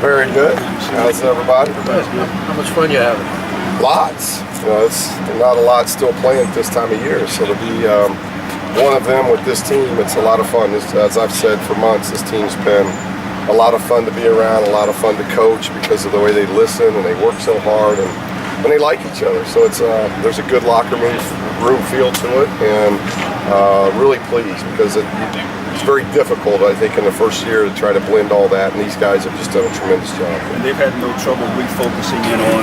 Very good. How's everybody? How much fun you having? Lots. It's not a lot still playing at this time of year, so to be one of them with this team, it's a lot of fun. As I've said for months, this team's been a lot of fun to be around, a lot of fun to coach because of the way they listen and they work so hard and they like each other. So it's there's a good locker room feel to it, and really pleased because it's very difficult, I think, in the first year to try to blend all that, and these guys have just done a tremendous job. And they've had no trouble refocusing in on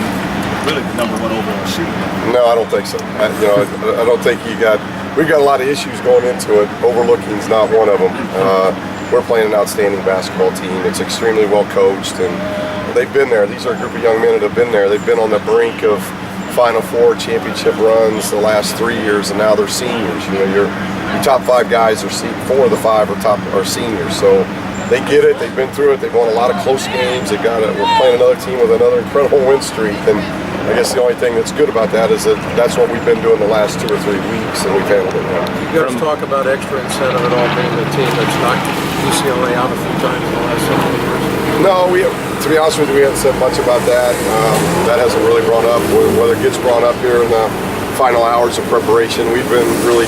really the #1 overall seed. No, I don't think so. I don't think we've got a lot of issues going into it. Overlooking is not one of them. We're playing an outstanding basketball team. It's extremely well coached, and they've been there. These are a group of young men that have been there. They've been on the brink of Final Four championship runs the last 3 years, and now they're seniors. Your top 5 guys are 4 of the 5 are seniors, so they get it. They've been through it. They've won a lot of close games. We're playing another team with another incredible win streak, and I guess the only thing that's good about that is that that's what we've been doing the last 2 or 3 weeks, and we've handled it well. You guys talk about extra incentive at all being the team that's knocked UCLA out a few times in the last several years? No, to be honest with you, we haven't said much about that. That hasn't really brought up. Whether it gets brought up here in the final hours of preparation, we've been really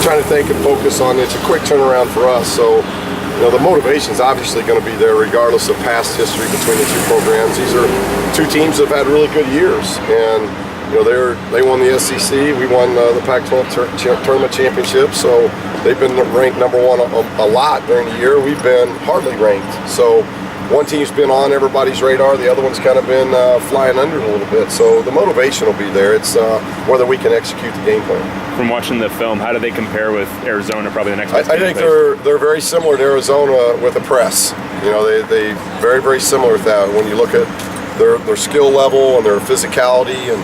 trying to think and focus on it's a quick turnaround for us. So, the motivation's obviously going to be there regardless of past history between the 2 programs. These are 2 teams that have had really good years, and they won the SEC. We won the Pac-12 tournament championship, so they've been ranked #1 a lot during the year. We've been hardly ranked. So one team's been on everybody's radar, the other one's kind of been flying under a little bit. So the motivation will be there. It's whether we can execute the game plan. From watching the film, how do they compare with Arizona? Probably the next. I think they're very similar to Arizona with the press. They very, very similar with that. When you look at their skill level and their physicality and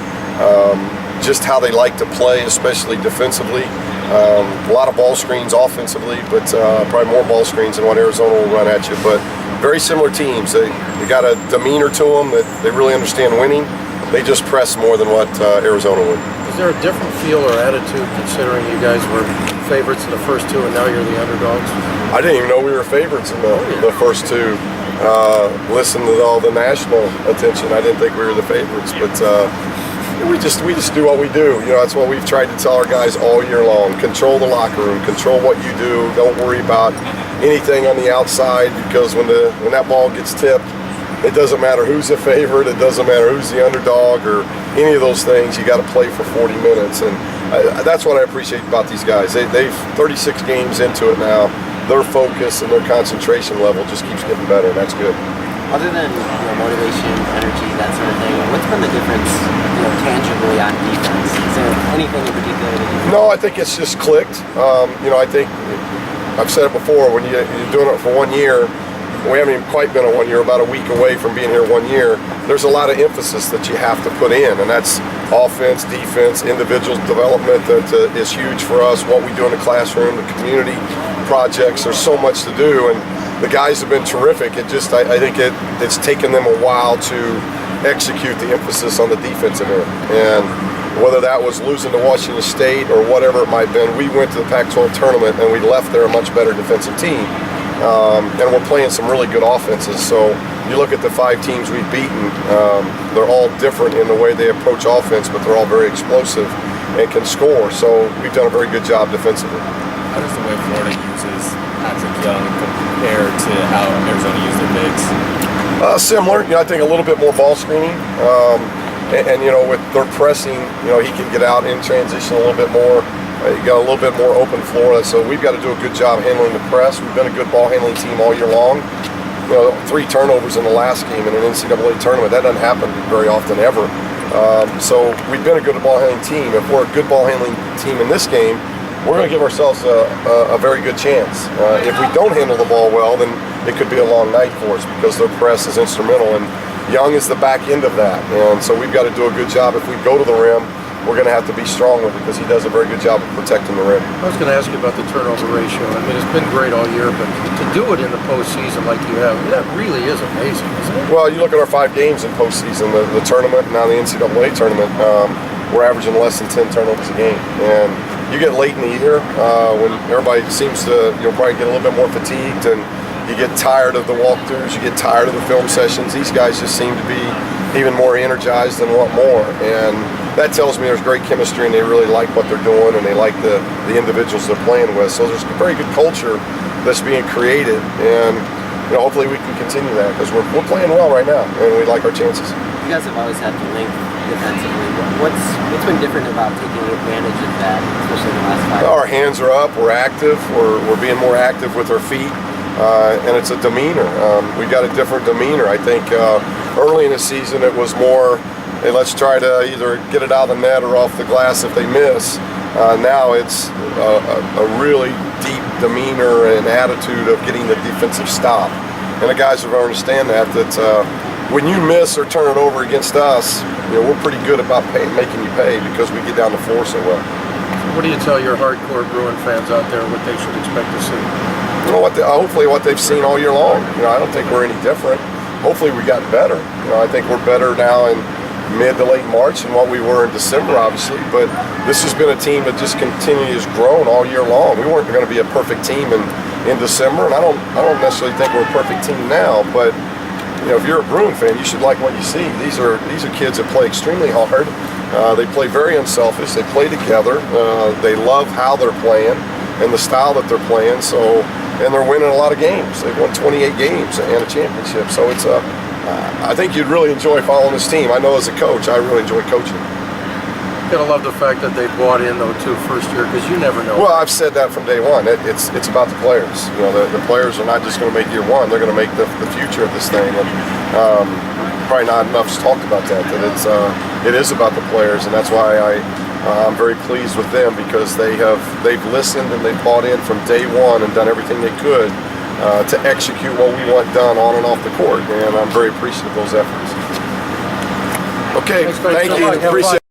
just how they like to play, especially defensively. A lot of ball screens offensively, but probably more ball screens than what Arizona will run at you. But very similar teams. They got a demeanor to them that they really understand winning. They just press more than what Arizona would. Is there a different feel or attitude considering you guys were favorites in the first 2 and now you're the underdogs? I didn't even know we were favorites in the first 2. Listen to all the national attention. I didn't think we were the favorites, but we just do what we do. That's what we've tried to tell our guys all year long. Control the locker room. Control what you do. Don't worry about anything on the outside, because when that ball gets tipped, it doesn't matter who's the favorite. It doesn't matter who's the underdog or any of those things. You got to play for 40 minutes, and that's what I appreciate about these guys. They've 36 games into it now. Their focus and their concentration level just keeps getting better, and that's good. Other than motivation, energy, that sort of thing, what's been the difference, tangibly on defense? Is there anything in particular that you? No, I think it's just clicked. I think I've said it before. When you're doing it for 1 year, we haven't even quite been 1 year. About a week away from being here 1 year. There's a lot of emphasis that you have to put in, and that's offense, defense, individual development that is huge for us. What we do in the classroom, the community projects. There's so much to do, and the guys have been terrific. I think it's taken them a while to execute the emphasis on the defensive end. And whether that was losing to Washington State or whatever it might have been, we went to the Pac-12 tournament and we left there a much better defensive team. And we're playing some really good offenses. So you look at the 5 teams we've beaten, they're all different in the way they approach offense, but they're all very explosive and can score. So we've done a very good job defensively. How does the way Florida uses Patrick Young compare to how Arizona used their bigs? Similar. I think a little bit more ball screening. And with their pressing, he can get out in transition a little bit more. You got a little bit more open floor, so we've got to do a good job handling the press. We've been a good ball handling team all year long. 3 turnovers in the last game in an NCAA tournament. That doesn't happen very often ever. So we've been a good ball handling team. If we're a good ball handling team in this game, we're going to give ourselves a very good chance. If we don't handle the ball well, then it could be a long night for us because their press is instrumental, and Young is the back end of that. And so we've got to do a good job. If we go to the rim, we're going to have to be strong with it because he does a very good job of protecting the rim. I was going to ask you about the turnover ratio. I mean, it's been great all year, but to do it in the postseason like you have, that really is amazing, isn't it? Well, you look at our 5 games in postseason, the tournament, and now the NCAA tournament, we're averaging less than 10 turnovers a game. And you get late in the year when everybody seems to probably get a little bit more fatigued and You get tired of the walkthroughs, you get tired of the film sessions. These guys just seem to be even more energized and want more. And that tells me there's great chemistry and they really like what they're doing and they like the individuals they're playing with. So there's a very good culture that's being created, and hopefully we can continue that because we're playing well right now and we like our chances. You guys have always had the length defensively. What's been different about taking advantage of that, especially in the last 5 years? Our hands are up, we're active, we're being more active with our feet, and it's a demeanor. We've got a different demeanor. I think early in the season it was more, hey, let's try to either get it out of the net or off the glass if they miss. Now it's a really deep demeanor and attitude of getting the defensive stop. And the guys will understand that when you miss or turn it over against us, we're pretty good about making you pay because we get down the floor so well. What do you tell your hardcore Bruin fans out there what they should expect to see? Hopefully what they've seen all year long. I don't think we're any different. Hopefully we got better. I think we're better now in mid to late March than what we were in December, obviously. But this has been a team that just continues grown all year long. We weren't going to be a perfect team in December, and I don't necessarily think we're a perfect team now. But if you're a Bruin fan, you should like what you see. These are kids that play extremely hard. They play very unselfish. They play together. They love how they're playing and the style that they're playing. And they're winning a lot of games. They've won 28 games and a championship. So it's I think you'd really enjoy following this team. I know as a coach, I really enjoy coaching. Gotta love the fact that they bought in though too first year, because you never know. Well, I've said that from day one. It's about the players. The players are not just going to make year one; they're going to make the future of this thing. And probably not enough's talked about that. It is about the players, and that's why I'm very pleased with them because they've listened and they've bought in from day one and done everything they could to execute what we want done on and off the court. And I'm very appreciative of those efforts. Okay, Thanks, guys. thank Good you. luck. Have fun. Appreciate it.